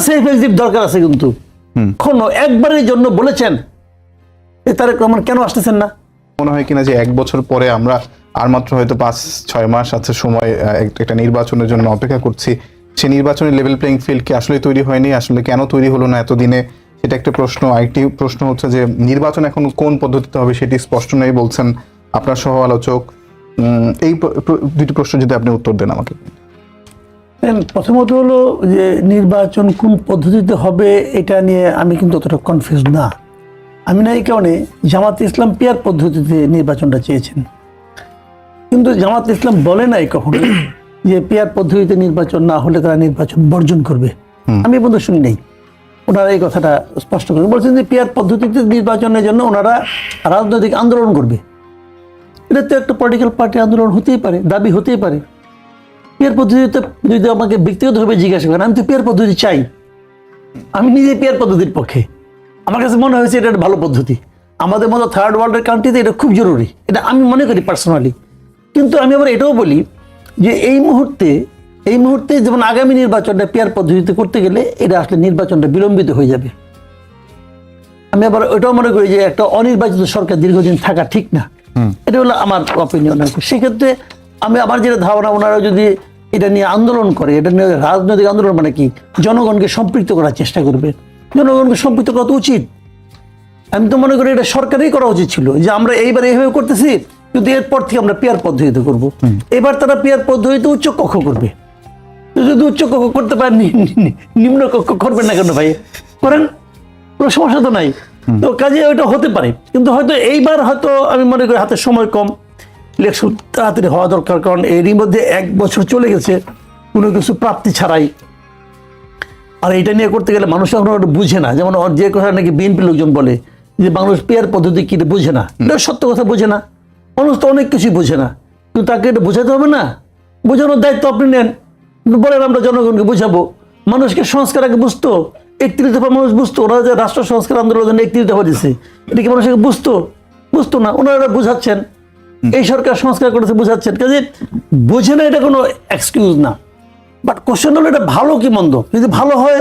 Safe exit দরকার আছে, কিন্তু এখনো একবারের জন্য বলেছেন তারেক রহমান কেন আসতেছেন না? মনে হয় কিনা যে 1 বছর পরে আমরা আর মাত্র হয়তো 5-6 মাস আছে সময় একটা নির্বাচনের জন্য অপেক্ষা করছি, সেই নির্বাচনের লেভেল প্লেইং ফিল্ড কি আসলে তৈরি হয়নি, আসলে কেন তৈরি হলো না এতদিনে, সেটা একটা প্রশ্ন। আরেকটি প্রশ্ন হচ্ছে যে নির্বাচন এখন কোন পদ্ধতিতে হবে সেটি স্পষ্ট নেই বলছেন আপনার সহ আলোচক। এই দুটি প্রশ্ন যদি আপনি উত্তর দেন আমাকে। প্রথমত হলো যে নির্বাচন কোন পদ্ধতিতে হবে এটা নিয়ে আমি কিন্তু অতটা কনফিউজ না। আমি না এই কারণে জামাত ইসলাম পিয়ার পদ্ধতিতে নির্বাচনটা চেয়েছেন, কিন্তু জামাত ইসলাম বলে নাই কখনো যে পিয়ার পদ্ধতিতে নির্বাচন না হলে তারা নির্বাচন বর্জন করবে। আমি বন্ধু শুনি নাই ওনারা এই কথাটা স্পষ্ট করে বলছেন যে পিয়ার পদ্ধতিতে নির্বাচনের জন্য ওনারা রাজনৈতিক আন্দোলন করবে। এটা তো একটা পলিটিক্যাল পার্টি আন্দোলন হতেই পারে, দাবি হতেই পারে। পিয়ার পদ্ধতিতে যদি আমাকে ব্যক্তিগতভাবে জিজ্ঞাসা করেন, আমি তো পিয়ার পদ্ধতি চাই, আমি নিজে পিয়ার পদ্ধতির পক্ষে। আমার কাছে মনে হয়েছে এটা একটা ভালো পদ্ধতি। আমাদের মতো থার্ড ওয়ার্ল্ডের কান্ট্রিতে এটা খুব জরুরি, এটা আমি মনে করি পার্সোনালি। কিন্তু আমি আবার এটাও বলি যে এই মুহূর্তে যেমন আগামী নির্বাচনটা পিয়ার পদ্ধতিতে করতে গেলে এটা আসলে নির্বাচনটা বিলম্বিত হয়ে যাবে। আমি আবার এটাও মনে করি যে একটা অনির্বাচিত সরকার দীর্ঘদিন থাকা ঠিক না। এটা হলো আমার অপিনিয়ন। সেক্ষেত্রে আমি আমার যেটা ধারণা, ওনারা যদি এটা নিয়ে আন্দোলন করে, এটা নিয়ে রাজনৈতিক আন্দোলন মানে কি, জনগণকে সম্পৃক্ত করার চেষ্টা করবে। জনগণকে সম্পৃক্ত করা তো উচিত। আমি তো মনে করি এটা সরকারই করা উচিত ছিল যে আমরা এইবার এইভাবে করতেছি, কিন্তু এরপর থেকে আমরা পিয়ার পদ্ধতিতে করব। এবার তারা পিয়ার পদ্ধতিতে উচ্চ কক্ষ করবে। যদি উচ্চ কক্ষ করতে পারেন, নিম্ন কক্ষ করবেন না কেন ভাই? করেন, কোনো সমস্যা তো নাই। তো কাজে ওইটা হতে পারে, কিন্তু হয়তো এইবার হয়তো আমি মনে করি হাতে সময় কম, ইলেকশন তাড়াতাড়ি হওয়া দরকার। কারণ এরই মধ্যে 1 বছর চলে গেছে কোনো কিছু প্রাপ্তি ছাড়াই। আর এটা নিয়ে করতে গেলে মানুষ এখন বুঝে না। যেমন যে কথা নাকি বিএনপি লোকজন বলে যে মানুষ পিয়ার পদ্ধতি কি বুঝে না, এটা সত্য কথা, বুঝে না। মানুষ তো অনেক কিছুই বুঝে না, কিন্তু তাকে এটা বোঝাতে হবে না। বোঝানোর দায়িত্ব আপনি নেন, বলেন আমরা জনগণকে বুঝাবো। মানুষকে সংস্কার আগে বুঝতো, 31 দফা মানুষ বুঝতো। ওরা যে রাষ্ট্র সংস্কার আন্দোলনের জন্য 31 দফা দিচ্ছে, এটা কি মানুষকে বুঝতো না? ওনারা বুঝাচ্ছেন, এই সরকার সংস্কার করেছে বুঝাচ্ছেন। কাজে বোঝে না, এটা কোনো এক্সকিউজ না। বাট কোশ্চেন হলো এটা ভালো কি মন্দ। যদি ভালো হয়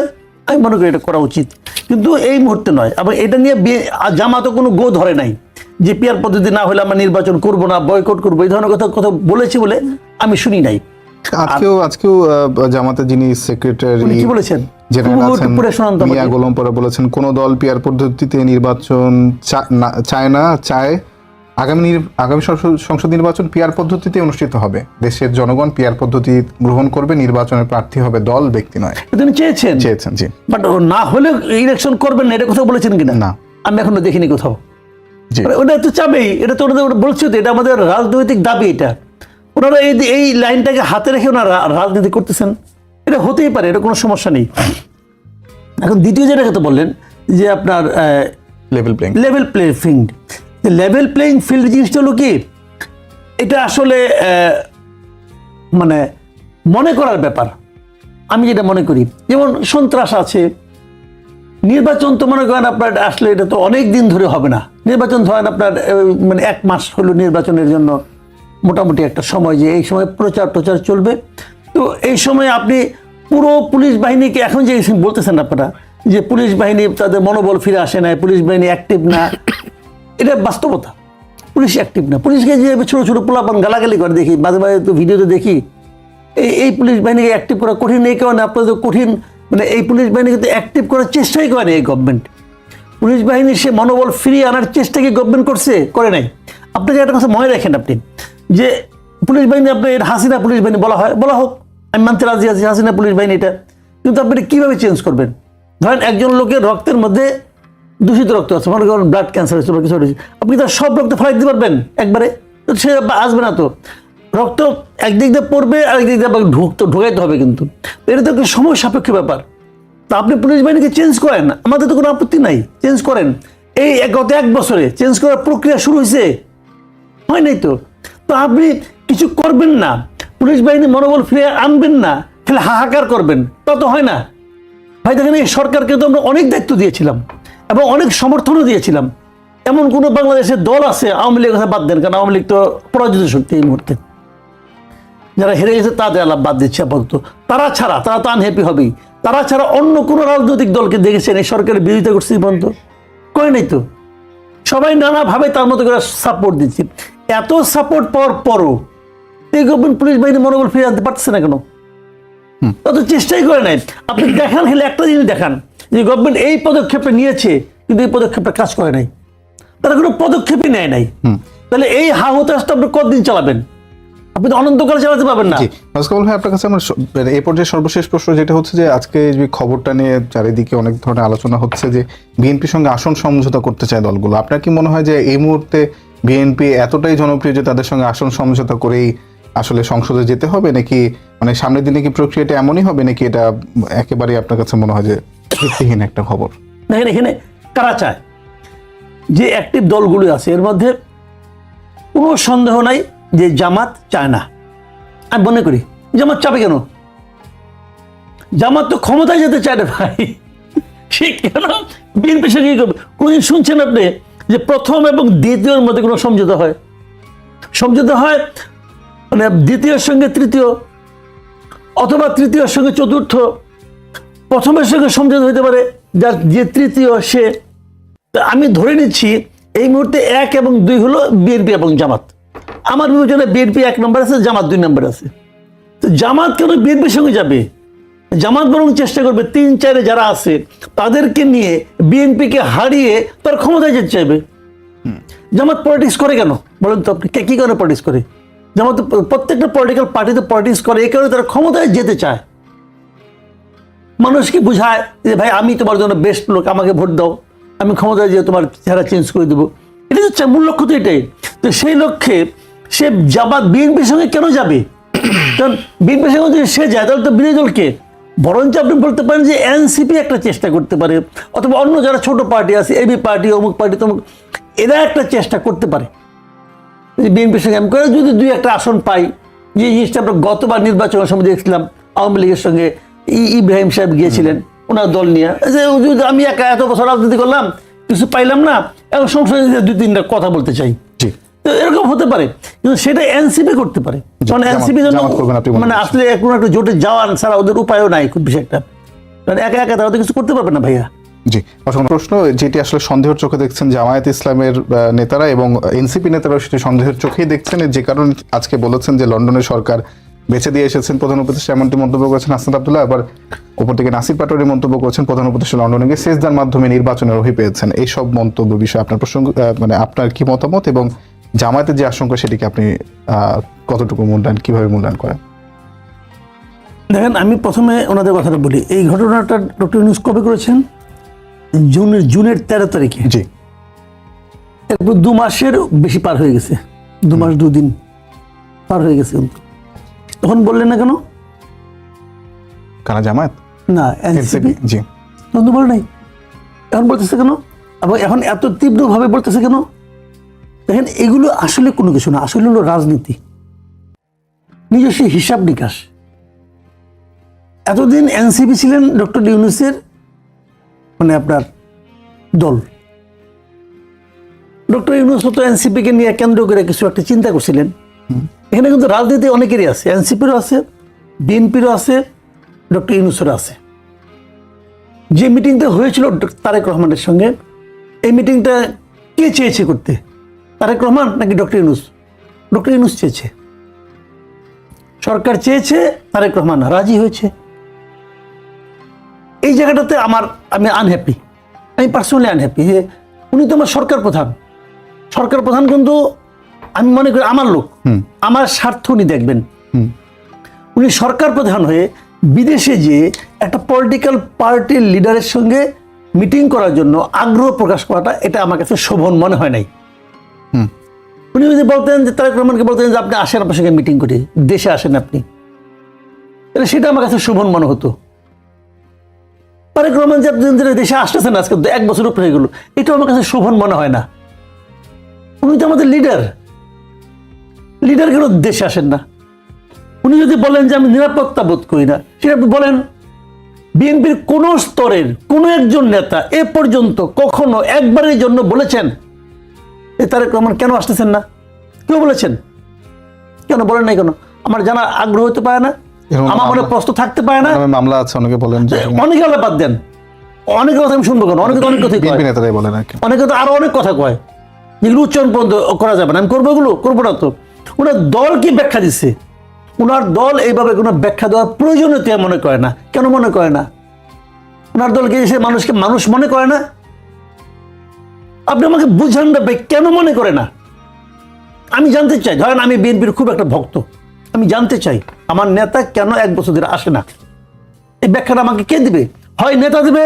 আমি মনে করি এটা করা উচিত, কিন্তু এই মুহূর্তে নয়। আবার এটা নিয়ে জামাতও কোনো গো ধরে নাই যে পিয়ার পদ্ধতি না হলে আমরা নির্বাচন করব না, বয়কট করবো, এই ধরনের কথা বলেছি বলে আমি শুনি নাই। আজকেও জামাতের যিনি সেক্রেটারি কি বলেছেন, মিয়া গোলাম পরা বলেছেন কোন দল পিয়ার পদ্ধতিতে নির্বাচন চায় না, চায় আগামী সংসদ নির্বাচন পিয়ার পদ্ধতিতে অনুষ্ঠিত হবে। দেশের জনগণ পিয়ার পদ্ধতি গ্রহণ করবে, নির্বাচনের প্রার্থী হবে দল, ব্যক্তি নয়। তিনি চেয়েছেন, জি। বাট না হলে ইলেকশন করবেন না, এটা কথা বলেছেন কিনা? না, আমি এখনো দেখিনি কোথাও। ওটা তো চাবেই, এটা তো ওনাদের বলছি, এটা আমাদের রাজনৈতিক দাবি। এটা ওনারা এই লাইনটাকে হাতে রেখে ওনারা রাজনীতি করতেছেন, এটা হতেই পারে, এটা কোনো সমস্যা নেই। এখন দ্বিতীয় যেটা কথা বললেন যে আপনার লেভেল প্লেইং ফিল্ড জিনিসটা হলো কি, এটা আসলে মানে মনে করার ব্যাপার। আমি যেটা মনে করি, যেমন সন্ত্রাস আছে, নির্বাচন তো মনে করেন আপনার আসলে এটা তো অনেক দিন ধরে হবে না। নির্বাচন ধরেন আপনার মানে 1 মাস হলো নির্বাচনের জন্য মোটামুটি একটা সময়, যে এই সময় প্রচার চলবে। তো এই সময় আপনি পুরো পুলিশ বাহিনীকে এখন যে বলতেছেন আপনারা যে পুলিশ বাহিনী তাদের মনোবল ফিরে আসে না, পুলিশ বাহিনী অ্যাক্টিভ না, এটা বাস্তবতা। পুলিশ অ্যাক্টিভ না। পুলিশকে যে ছোট পোলাপান গালাগালি করে দেখি, মাঝে মাঝে তো ভিডিওতে দেখি, এই পুলিশ বাহিনীকে অ্যাক্টিভ করা কঠিন। এই কারণে আপনাদের কঠিন, মানে এই পুলিশ বাহিনীকে তো অ্যাক্টিভ করার চেষ্টাই করেনি এই গভর্নমেন্ট। পুলিশ বাহিনীর সে মনোবল ফিরিয়ে আনার চেষ্টা কি গভর্নমেন্ট করে নাই? আপনাকে একটা কথা মনে রাখেন আপনি, যে পুলিশ বাহিনী আপনার হাসিনা পুলিশ বাহিনী বলা হোক, আমি মানতে রাজি আছি হাসিনা পুলিশ বাহিনী এটা, কিন্তু আপনি কীভাবে চেঞ্জ করবেন? ধরেন একজন লোকের রক্তের মধ্যে দূষিত রক্ত আছে, মনে করেন ব্লাড ক্যান্সার হয়েছে বা কিছু হয়েছে, আপনি তার সব রক্ত ফেলাই দিতে পারবেন একবারে? সে আসবে না। তো রক্ত একদিক দিয়ে পড়বে, আরেকদিক দিয়ে ঢোকাইতে হবে, কিন্তু এটা তো একটা সময় সাপেক্ষ ব্যাপার। তা আপনি পুলিশ বাহিনীকে চেঞ্জ করেন, আমাদের তো কোনো আপত্তি নাই, চেঞ্জ করেন। এই গত 1 বছরে চেঞ্জ করার প্রক্রিয়া শুরু হয়েছে, হয় নাই তো? তো আপনি কিছু করবেন না, পুলিশ বাহিনী মনোবল ফিরে আনবেন না, তাহলে হাহাকার করবেন, তা তো হয় না ভাই। দেখেন এই সরকারকে তো আমরা অনেক দায়িত্ব দিয়েছিলাম এবং অনেক সমর্থনও দিয়েছিলাম। এমন কোনো বাংলাদেশের দল আছে, আওয়ামী লীগের কথা বাদ দেন, কারণ আওয়ামী লীগ তো পরাজিত শক্তি এই মুহূর্তে, যারা হেরে গেছে তাদের আলাপ বাদ দিচ্ছে আপাতত। তারা ছাড়া, তারা তো আনহ্যাপি হবেই, তারা ছাড়া অন্য কোনো রাজনৈতিক দলকে দেখেছেন এই সরকারের বিরোধিতা করছে পর্যন্ত? করে নাই তো। সবাই নানাভাবে তার মতো করে সাপোর্ট দিচ্ছে। এত সাপোর্ট পাওয়ার পরও এই গভর্নমেন্ট পুলিশ বাহিনী মনোবল ফিরে আনতে পারছে না কেন? তত চেষ্টাই করে নাই। আপনি দেখান, হেলে একটা জিনিস দেখান যে গভর্নমেন্ট এই পদক্ষেপটা নিয়েছে, কিন্তু এই পদক্ষেপটা কাজ করে নাই, তারা কোনো পদক্ষেপই নেয় নাই। তাহলে এই হা হতাশটা আপনি কতদিন চালাবেন? আপনি তো অনন্তকাল চালাতে পারবেন না। কামাল ভাই, আপনার কাছে আমার এই পর্যায়ে সর্বশেষ প্রশ্ন যেটা হচ্ছে যে আজকে যে খবরটা নিয়ে চারিদিকে অনেক ধরনের আলোচনা হচ্ছে যে বিএনপির সঙ্গে আসন সমঝোতা করতে চায় দলগুলো। আপনার কি মনে হয় যে এই মুহূর্তে বিএনপি এতটাই জনপ্রিয় যে তাদের সঙ্গে আসন সমঝোতা করেই আসলে সংসদে যেতে হবে, নাকি মানে সামনের দিনে কি প্রক্রিয়াটা এমনই হবে, নাকি এটা একেবারে আপনার কাছে মনে হয় যে ভিত্তিহীন একটা খবর? দেখেন, এখানে কারা চায়, যে অ্যাক্টিভ দলগুলো আছে এর মধ্যে কোনো সন্দেহ নাই যে জামাত চায় না। আমি মনে করি জামাত চাবে কেন? জামাত তো ক্ষমতায় যেতে চায় না ভাই, সে কেন বিএনপির সঙ্গে কি করবে? কোনদিন শুনছেন আপনি যে প্রথম এবং দ্বিতীয়র মধ্যে কোনো সমঝোতা হয়? সমঝোতা হয় মানে দ্বিতীয়ের সঙ্গে তৃতীয়, অথবা তৃতীয়ের সঙ্গে চতুর্থ। প্রথমের সঙ্গে সমঝোতা হইতে পারে যার যে তৃতীয় সে। আমি ধরে নিচ্ছি এই মুহূর্তে 1 এবং 2 হলো বিএনপি এবং জামাত। আমার বিবেচনায় বিএনপি 1 নম্বর আছে, জামাত 2 নম্বর আছে। তো জামাত কেন বিএনপির সঙ্গে যাবে? জামাত বরং চেষ্টা করবে 3-4 যারা আছে তাদেরকে নিয়ে বিএনপিকে হারিয়ে তার ক্ষমতায় যেতে চাইবে। জামাত পলিটিক্স করে কেন বলেন তো আপনি? কি কারণে পলিটিক্স করে? জামাত প্রত্যেকটা পলিটিক্যাল পার্টিতে পলিটিক্স করে এই কারণে তারা ক্ষমতায় যেতে চায়। মানুষকে বুঝায় যে ভাই আমি তোমার জন্য বেস্ট লোক, আমাকে ভোট দাও, আমি ক্ষমতায় যেয়ে তোমার চেহারা চেঞ্জ করে দেবো। এটা হচ্ছে মূল লক্ষ্য তো এটাই। তো সেই লক্ষ্যে সে জামাত বিএনপির সঙ্গে কেন যাবে? কারণ বিএনপির সঙ্গে যদি সে যায় তাহলে তো বিরোধী দলকে, বরঞ্চ আপনি বলতে পারেন যে এনসিপি একটা চেষ্টা করতে পারে, অথবা অন্য যারা ছোট পার্টি আছে, এবি পার্টি, অমুক পার্টি, তমুক, এরা একটা চেষ্টা করতে পারে বিএনপির সঙ্গে। আমি করে যদি 2-1টা আসন পাই, যে জিনিসটা আমরা গতবার নির্বাচনের সময় দেখছিলাম, আওয়ামী লীগের সঙ্গে ইব্রাহিম সাহেব গিয়েছিলেন ওনার দল নিয়ে, যে যদি আমি একা এত বছর রাজনীতি করলাম কিছু পাইলাম না, এখন সংসদে 2-3টা কথা বলতে চাই, তো এরকম হতে পারে। কিন্তু সেটা এনসিপি করতে পারে, কারণ এনসিপি জন্য মানে আসলে কোনো একটা জোটে যাওয়ার ছাড়া ওদের উপায়ও নাই খুব বেশি একটা, কারণ একা একা তারা তো কিছু করতে পারবে না ভাইয়া। জি, প্রশ্ন যেটি আসলে সন্দেহের চোখে দেখছেন জামায়াত ইসলামের নেতারা এবং এনসিপি নেতারাও সেটি সন্দেহের চোখেই দেখছেন, যে কারণে আজকে বলেছেন যে লন্ডনের সরকার বেছে দিয়ে এসেছেন প্রধান উপদেষ্টা, এমনটি মন্তব্য করেছেন হাসনাত আব্দুল্লাহ। আবার উপর থেকে নাসির পাটোয়ারি মন্তব্য করেছেন প্রধান উপদেষ্টা লন্ডনে গিয়ে সেজদার মাধ্যমে নির্বাচনের রহি পেয়েছেন। এইসব মন্তব্য বিষয়ে আপনার প্রসঙ্গ মানে আপনার কি মতামত, এবং জামায়াতের যে আশঙ্কা সেটিকে আপনি কতটুকু মূল্যায়ন, কিভাবে মূল্যায়ন করেন? দেখেন, আমি প্রথমে ওনাদের কথাটা বলি। এই ঘটনাটা ডক্টর ইউনূস কবে করেছেন? জুনের 13 তারিখে। জি, এরপর 2 মাসের বেশি পার হয়ে গেছে, 2 মাস 2 দিন পার হয়ে গেছে। তখন বললেন না কেন? কারা জামায়াত না এনসিপি? জি, তখন বলে নাই, এখন বলতেছে কেন? এবং এখন এত তীব্রভাবে বলতেছে কেন? দেখেন, এগুলো আসলে কোনো কিছু না, আসলে হলো রাজনীতি, নিজস্ব হিসাব নিকাশ। এতদিন এনসিপি ছিলেন ডক্টর ইউনূসের মানে আপনার দল। ডক্টর ইউনূস তো এনসিপিকে নিয়ে কেন্দ্র করে কিছু একটা চিন্তা করছিলেন। এখানে কিন্তু রাজনীতি অনেকেরই আছে, এনসিপিরও আছে, বিএনপিরও আছে, ডক্টর ইউনূসেরও আছে। যে মিটিংটা হয়েছিল তারেক রহমানের সঙ্গে, এই মিটিংটা কে চেয়েছে করতে? তারেক রহমান নাকি ডক্টর ইউনূস? ডক্টর ইউনূস চেয়েছে, সরকার চেয়েছে, তারেক রহমান রাজি হয়েছে। এই জায়গাটাতে আমি আনহ্যাপি, আমি পার্সোনালি আনহ্যাপি যে উনি তো আমার সরকার প্রধান। সরকার প্রধান কিন্তু আমি মনে করি আমার লোক, আমার স্বার্থ উনি দেখবেন। উনি সরকার প্রধান হয়ে বিদেশে যে একটা পলিটিক্যাল পার্টির লিডারের সঙ্গে মিটিং করার জন্য আগ্রহ প্রকাশ করাটা, এটা আমার কাছে শোভন মনে হয় নাই। উনি যদি বলতেন যে তারেক রহমানকে বলতেন যে আপনি আসেন, আপনার সঙ্গে মিটিং করি, দেশে আসেন আপনি, তাহলে সেটা আমার কাছে শোভন মনে হতো। তারেক রহমান যে দেশে আসতেছেন আজকে 1 বছর উপরে হয়ে গেল, এটা আমার কাছে শোভন মনে হয় না। উনি তো আমাদের লিডার কেন দেশে আসেন না? উনি যদি বলেন যে আমি নিরাপত্তা বোধ করি না, সেটা আপনি বলেন। বিএনপির কোন স্তরের কোন একজন নেতা এ পর্যন্ত কখনো একবারের জন্য বলেছেন তারেক রহমান কেন আসতেছেন না? কেউ বলেছেন? কেন বলেন নাই কেন? আমার জানার আগ্রহ হতে পারে না, এরকম আমার মনে প্রশ্ন থাকতে পারে না? নামে মামলা আছে, অনেকে বলেন যে অনেকে আলাদা বাদ দেন, অনেক কথা আমি শুনবো কেন? অনেকে তো অনেক কথাই কয়, বিএনপি নেতারাই বলেন আর কি। অনেকে তো আরো অনেক কথা কয় যেগুলো উচ্চারণ পর্যন্ত করা যাবে না। আমি করবো এগুলো? করবো না তো। ওনার দল কি ব্যাখ্যা দিচ্ছে? ওনার দল এইভাবে কোনো ব্যাখ্যা দেওয়ার প্রয়োজনীয়তা মনে করে না। কেন মনে করে না? ওনার দলকে সে মানুষকে মানুষ মনে করে না? আপনি আমাকে বুঝান না ভাই, কেন মনে করে না? আমি জানতে চাই। ধরেন আমি বিএনপির খুব একটা ভক্ত, আমি জানতে চাই আমার নেতা কেন 1 বছর ধরে আসে না। এই ব্যাখ্যাটা আমাকে কে দিবে? হয় নেতা দিবে,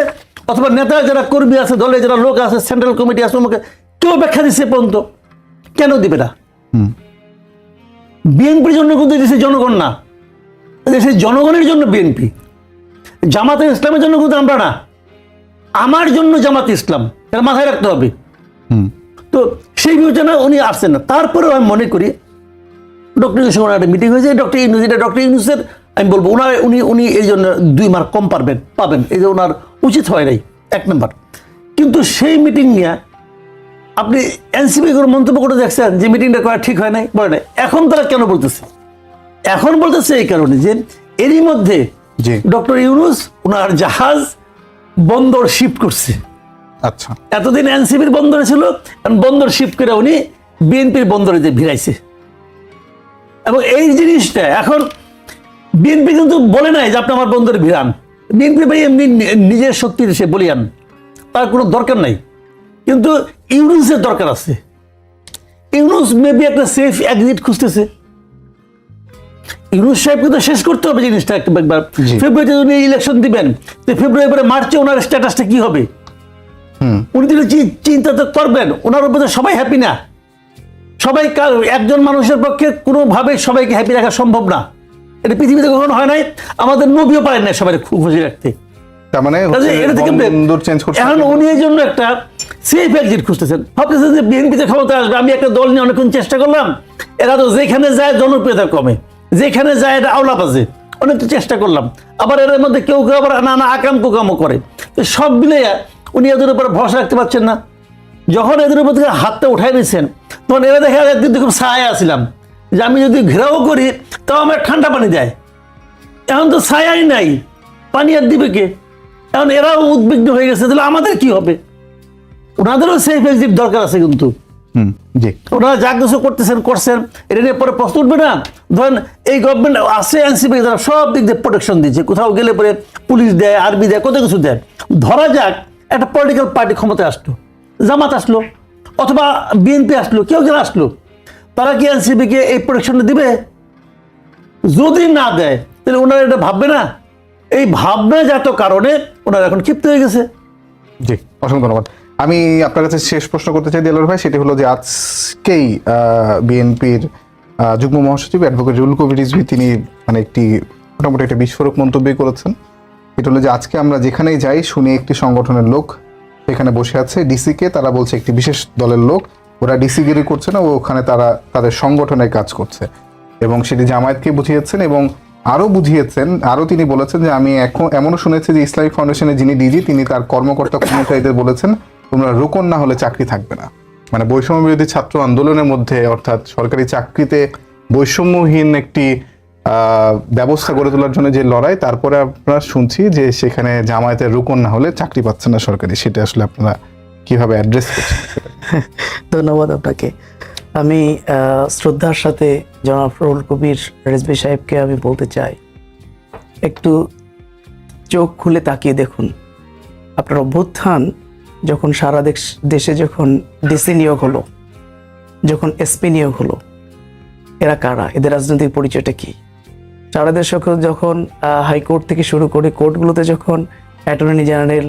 অথবা নেতা যারা কর্মী আছে, দলে যারা লোক আছে, সেন্ট্রাল কমিটি আছে, আমাকে কেউ ব্যাখ্যা দিচ্ছে পর্যন্ত কেন দিবে না? বিএনপির জন্য কিন্তু দেশের জনগণ না, দেশের জনগণের জন্য বিএনপি। জামাতে ইসলামের জন্য কিন্তু আমরা না, আমার জন্য জামাতে ইসলাম, এটা মাথায় রাখতে হবে। তো সেই বিবেচনা উনি আসছেন না। তারপরেও আমি মনে করি ডক্টর ইউনুসের একটা মিটিং হয়েছে, ডক্টর ইউনুস, এটা ডক্টর ইউনুসের আমি বলবো উনি এই জন্য 2 মার্ক কম পাবেন, এই যে ওনার উচিত হয় নাই 1 নম্বর। কিন্তু সেই মিটিং নিয়ে আপনি এনসিপি কোনো মন্তব্য করে দেখছেন যে মিটিংটা করা ঠিক হয় নাই? বলে নাই। এখন তারা কেন বলতেছে? এখন বলতেছে এই কারণে যে এরই মধ্যে ডক্টর ইউনুস ওনার জাহাজ বন্দর শিফট করছে। আচ্ছা, এতদিন এনসিপির বন্দরে ছিল, বন্দর শিফট করে উনি বিএনপির বন্দরে যে ভিড়াইছে। এবং এই জিনিসটা এখন বিএনপি কিন্তু বলে নাই যে আপনি আমার বন্দরে ভিড়ান। বিএনপি ভাই এমনি নিজের শক্তির সে বলিয়ান, তার কোনো দরকার নাই। কিন্তু ইউনুসের দরকার আছে। ইউনুস মেবি একটা সেফ এক্সিট খুঁজতেছে। ইউনুস সাহেবকে তো শেষ করতে হবে জিনিসটা একবার। ফেব্রুয়ারিতে উনি ইলেকশন দিবেন, তো ফেব্রুয়ারি পরে মার্চে ওনার স্ট্যাটাসটা কি হবে? উনি যদি চিন্তা তো করবেন, ওনার উপরে সবাই হ্যাপি না। সবাই একজন মানুষের পক্ষে কোনোভাবে সবাইকে হ্যাপি রাখা সম্ভব না। এটা পৃথিবীতে কখনো হয় নাই, আমাদের নবীও পারেন না সবাই খুশি রাখতে। তার মানে এখন উনি এই জন্য একটা সেফ এক্সিট খুঁজতেছেন। ভাবতেছেন যে বিএনপিতে ক্ষমতা আসবে, আমি একটা দল নিয়ে অনেকক্ষণ চেষ্টা করলাম, এরা তো যেখানে যায় জনপ্রিয়তা কমে, যেখানে যায় এটা আওলা বাজে, অনেক চেষ্টা করলাম। আবার এর মধ্যে কেউ কেউ আবার নানা আকাম কুকামও করে। তো সব মিলে উনি এদের উপর ভরসা রাখতে পারছেন না। যখন এদের উপর থেকে হাতটা উঠাই নিয়েছেন, তখন এরা দেখে একদিন খুব ছায়া আসছিলাম যে আমি যদি ঘেরাও করি তাও আমার ঠান্ডা পানি দেয়। এখন তো ছায়াই নাই, পানি আর দিবে কে? এখন এরাও উদ্বিগ্ন হয়ে গেছে, তাহলে আমাদের কি হবে? ওনাদেরও সেফ এক্সিট দরকার আছে। কিন্তু ওনারা যা কিছু করছেন, এটা নিয়ে পরে প্রশ্ন উঠবে না। ধরেন এই গভর্নমেন্ট আছে, এনসিপি যারা সব দিক দিয়ে প্রোটেকশন দিচ্ছে, কোথাও গেলে পরে পুলিশ দেয়, আর্মি দেয়, কত কিছু দেয়। ধরা যাক একটা পলিটিক্যাল পার্টি ক্ষমতায় আসলো, জামাত আসলো অথবা বিএনপি আসলো, কেউ যেন আসলো, তারা কি এনসিপিকে এই প্রোটেকশনটা দিবে? যদি না দেয় তাহলে ওনারা এটা ভাববে না? এই ভাবনাজাত কারণে ওনারা এখন ক্ষিপ্ত হয়ে গেছে। জি, অসংখ্য ধন্যবাদ। আমি আপনার কাছে শেষ প্রশ্ন করতে চাই দেলোয়ার ভাই, সেটি হলো যে আজকেই বিএনপির যুগ্ম মহাসচিব অ্যাডভোকেট রুহুল কবির রিজভী তিনি মানে একটি মোটামুটি একটা বিস্ফোরক মন্তব্য করেছেন। এটা হলো যে আজকে আমরা যেখানেই যাই শুনি একটি সংগঠনের লোক এখানে বসে আছে, ডিসিকে তারা বলছে একটি বিশেষ দলের লোক, ওরা ডিসিগিরি করছে না, ওখানে তারা তাদের সংগঠনের কাজ করছে, এবং সেটি জামায়াতকে বুঝিয়েছেন এবং আরও বুঝিয়েছেন। আরও তিনি বলেছেন যে আমি এখন এমনও শুনেছি যে ইসলামিক ফাউন্ডেশনের যিনি ডিজি তিনি তার কর্মকর্তা কর্মচারীদের বলেছেন তোমরা রোকন না হলে চাকরি থাকবে না। মানে বৈষম্য বিরোধী ছাত্র আন্দোলনের মধ্যে, অর্থাৎ সরকারি চাকরিতে বৈষম্যহীন একটি ব্যবস্থা গড়ে তোলার জন্য যে লড়াই, তারপরে আপনারা শুনছি যে সেখানে জামায়াতের রোকন না হলে চাকরি পাচ্ছেন না সরকারি। সেটা আসলে আপনারা কিভাবে অ্যাড্রেস করছেন? ধন্যবাদ আপনাকে। আমি শ্রদ্ধার সাথে জনাব রুহুল কবির রিজভী সাহেবকে আমি বলতে চাই, একটু চোখ খুলে তাকিয়ে দেখুন। আপনার অভ্যুত্থান যখন সারা দেশে যখন ডিসি নিয়োগ হলো, যখন এসপি নিয়োগ হলো, এরা কারা? এদের রাজনৈতিক পরিচয়টা কি? সারা দেশ যখন হাইকোর্ট থেকে শুরু করে কোর্টগুলোতে যখন অ্যাটর্নি জেনারেল,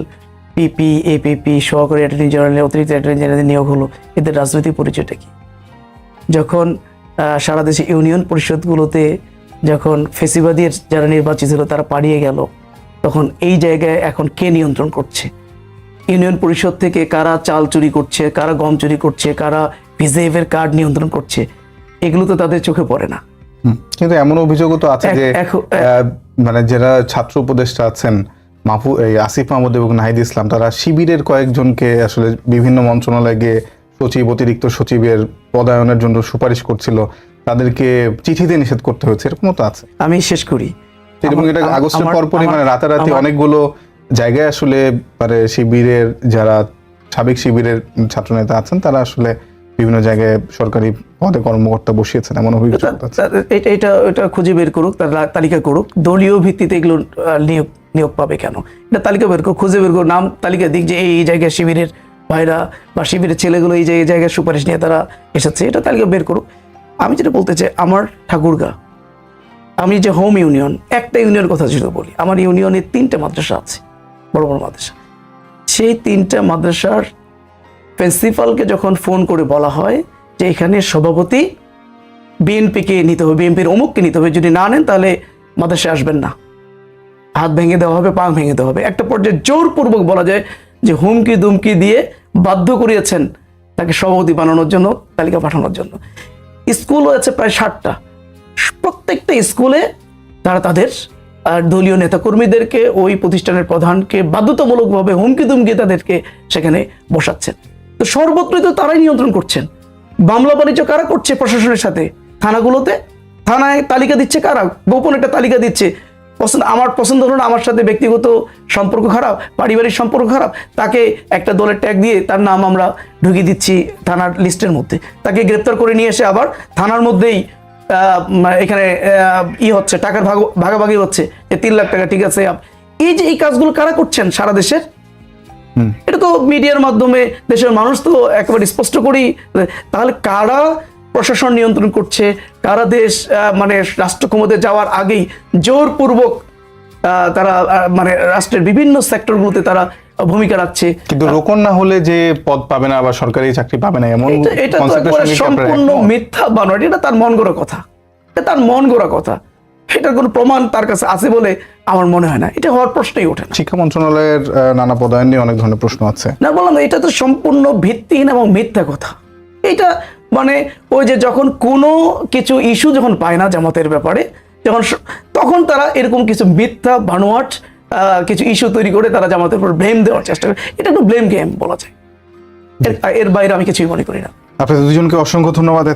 পিপি, এপিপি, সহকারী অ্যাটর্নি জেনারেল, অতিরিক্ত অ্যাটর্নি জেনারেল নিয়োগ হলো, এদের রাজনৈতিক পরিচয়টা কি? যখন সারা দেশে ইউনিয়ন পরিষদগুলোতে যখন ফেসিবাদীর যারা নির্বাচিত ছিল তারা পালিয়ে গেল, তখন এই জায়গায় এখন কে নিয়ন্ত্রণ করছে? ইউনিয়ন পরিষদ থেকে কারা চাল চুরি করছে, কারা গম চুরি করছে, কারা ভিজেএফের কার্ড নিয়ন্ত্রণ করছে, এগুলো তো তাদের চোখে পড়ে না। কিন্তু এমন অভিযোগও তো আছে যে মানে যারা ছাত্র উপদেষ্টা আছেন আসিফ মাহমুদ এবং নাহিদ ইসলাম, তারা শিবিরের কয়েকজনকে আসলে বিভিন্ন মন্ত্রণালয়ে গিয়ে সচিব, অতিরিক্ত সচিবের পদায়নের জন্য সুপারিশ করছিল, তাদেরকে চিঠিতে নিষেধ করতে হয়েছে, এরকমও তো আছে। আমি শেষ করি। এবং এটা আগস্টের পরপরই মানে রাতারাতি অনেকগুলো জায়গায় আসলে মানে শিবিরের যারা সাবেক শিবিরের ছাত্রনেতা আছেন তারা আসলে বিভিন্ন জায়গায় সরকারি পদে কর্মকর্তা বসিয়েছেন, এমন অভিযোগ আছে। এটা খুঁজে বের করুক, তার তালিকা করুক। দলীয় ভিত্তিতে এগুলো নিয়োগ পাবে কেন, এটা তালিকা বের করুক, খুঁজে বের করুক, নাম তালিকা দিক যে এই জায়গায় শিবিরের ভাইরা বা শিবিরের ছেলেগুলো এই জায়গায় সুপারিশ নিয়ে তারা এসেছে, এটা তালিকা বের করুক। আমি যেটা বলতে চাই, আমার ঠাকুরগাঁ, আমি যে হোম ইউনিয়ন, একটা ইউনিয়নের কথা যদি বলি, আমার ইউনিয়নে 3টে মাদ্রাসা আছে, বড় বড় মাদ্রাসা। সেই 3টা মাদ্রাসার প্রিন্সিপালকে যখন ফোন করে বলা হয় যে এখানে সভাপতি বিএনপিকে নিতে হবে, বিএনপির অমুককে নিতে হবে, যদি না নেন তাহলে মাদ্রাসায় আসবেন না, হাত ভেঙে দেওয়া হবে, পা ভেঙে দেওয়া হবে। একটা পর্যায়ে জোরপূর্বক বলা যায় যে হুমকি দুমকি দিয়ে বাধ্য করিয়েছেন তাকে সভাপতি বানানোর জন্য, তালিকা পাঠানোর জন্য। স্কুলও আছে প্রায় 60টা, প্রত্যেকটা স্কুলে তারা তাদের দলীয় নেতাকর্মীদেরকে, ওই প্রতিষ্ঠানের প্রধানকে বাধ্যতামূলকভাবে হুমকি দুমকি তাদেরকে সেখানে বসাচ্ছেন। তো সর্বত্রই তো তারাই নিয়ন্ত্রণ করছেন। মামলা বাণিজ্য কারা করছে? প্রশাসনের সাথে। থানাগুলোতে, থানায় তালিকা দিচ্ছে কারা? গোপন একটা তালিকা দিচ্ছে। আমার পছন্দ হলো না, আমার সাথে ব্যক্তিগত সম্পর্ক খারাপ, পারিবারিক সম্পর্ক খারাপ, তাকে একটা দলের ট্যাগ দিয়ে তার নাম আমরা ঢুকিয়ে দিচ্ছি থানার লিস্টের মধ্যে, তাকে গ্রেপ্তার করে নিয়ে এসে আবার থানার মধ্যেই এখানে হচ্ছে, টাকার ভাগাভাগি হচ্ছে, যে 3 লাখ টাকা, ঠিক আছে। এই যে এই কাজগুলো কারা করছেন সারা দেশের? এটা তো মিডিয়ার মাধ্যমে দেশের মানুষ তো একেবারে স্পষ্ট করেই। তাহলে কারা প্রশাসন নিয়ন্ত্রণ করছে, কারা দেশ মানে রাষ্ট্র ক্ষমতায় যাওয়ার আগেই জোরপূর্বক তারা মানে রাষ্ট্রের বিভিন্ন সেক্টরগুলোতে তারা ভূমিকা রাখছে। কিন্তু রোকন না হলে যে পদ পাবে না বা সরকারি চাকরি পাবে না, এমন এটা তো সম্পূর্ণ মিথ্যা বানোয়াট। এটা তার মন গড়া কথা, এটা তার মন গড়া কথা। এটার কোনো প্রমাণ তার কাছে আছে বলে আমার মনে হয় না, এটা হওয়ার প্রশ্নই ওঠে না। শিক্ষা মন্ত্রণালয়ের নানা পদায়ন নিয়ে অনেক ধরনের প্রশ্ন আছে। না, বললাম এটা তো সম্পূর্ণ ভিত্তিহীন এবং মিথ্যা কথা। এটা মানে ওই যে যখন কোনো কিছু ইস্যু যখন পায় না জামাতের ব্যাপারে, তখন তারা এরকম কিছু মিথ্যা বানোয়াট কিছু ইস্যু তৈরি করে তারা জামাতের উপর ব্লেম দেওয়ার চেষ্টা করে। এটা একটু ব্লেম গেম বলা যায়, এর বাইরে আমি কিছুই মনে করি না। আপনাদের দুজনকে অসংখ্য ধন্যবাদ।